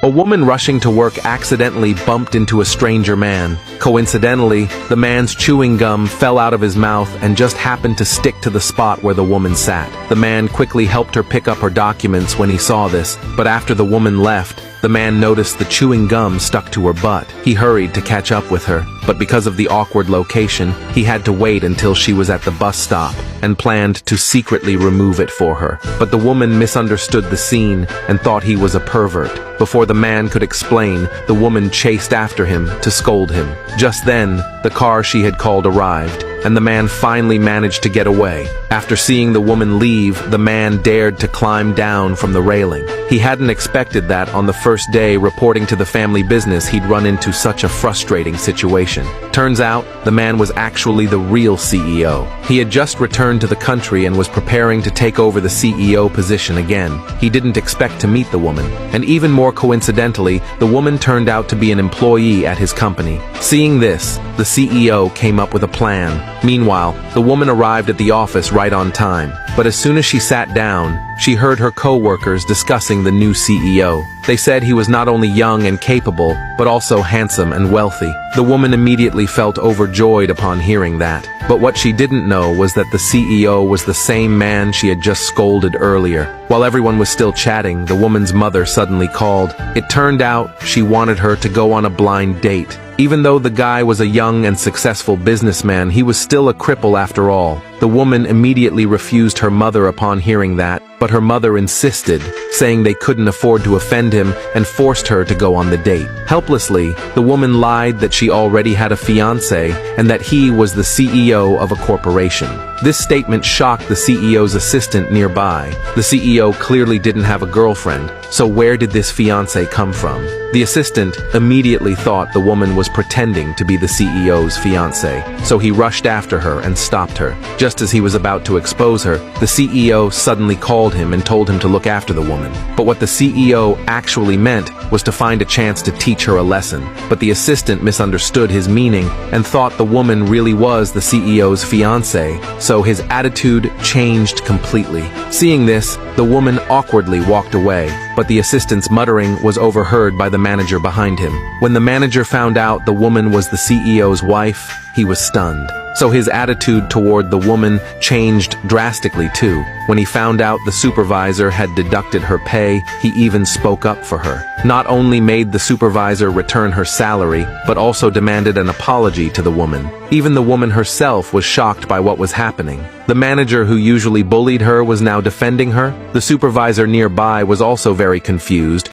A woman rushing to work accidentally bumped into a stranger man. Coincidentally, the man's chewing gum fell out of his mouth and just happened to stick to the spot where the woman sat. The man quickly helped her pick up her documents when he saw this, but after the woman left, the man noticed the chewing gum stuck to her butt. He hurried to catch up with her, but because of the awkward location, he had to wait until she was at the bus stop and planned to secretly remove it for her. But the woman misunderstood the scene and thought he was a pervert. Before the man could explain, the woman chased after him to scold him. Just then, the car she had called arrived, and the man finally managed to get away. After seeing the woman leave, the man dared to climb down from the railing. He hadn't expected that on the first day reporting to the family business he'd run into such a frustrating situation. Turns out, the man was actually the real CEO. He had just returned to the country and was preparing to take over the CEO position again. He didn't expect to meet the woman, and even more coincidentally, the woman turned out to be an employee at his company. Seeing this, the CEO came up with a plan. Meanwhile, the woman arrived at the office right on time, but as soon as she sat down, she heard her co-workers discussing the new CEO. They said he was not only young and capable, but also handsome and wealthy. The woman immediately felt overjoyed upon hearing that. But what she didn't know was that the CEO was the same man she had just scolded earlier. While everyone was still chatting, the woman's mother suddenly called. It turned out she wanted her to go on a blind date. Even though the guy was a young and successful businessman, he was still a cripple after all. The woman immediately refused her mother upon hearing that, but her mother insisted, saying they couldn't afford to offend him and forced her to go on the date. Helplessly, the woman lied that she already had a fiancé and that he was the CEO of a corporation. This statement shocked the CEO's assistant nearby. The CEO clearly didn't have a girlfriend, so where did this fiancé come from? The assistant immediately thought the woman was pretending to be the CEO's fiancé, so he rushed after her and stopped her. Just as he was about to expose her, the CEO suddenly called him and told him to look after the woman. But what the CEO actually meant was to find a chance to teach her a lesson. But the assistant misunderstood his meaning and thought the woman really was the CEO's fiancé, so his attitude changed completely. Seeing this, the woman awkwardly walked away, but the assistant's muttering was overheard by the manager behind him. When the manager found out the woman was the CEO's wife, he was stunned. So his attitude toward the woman changed drastically too. When he found out the supervisor had deducted her pay, he even spoke up for her. Not only made the supervisor return her salary, but also demanded an apology to the woman. Even the woman herself was shocked by what was happening. The manager who usually bullied her was now defending her. The supervisor nearby was also very confused.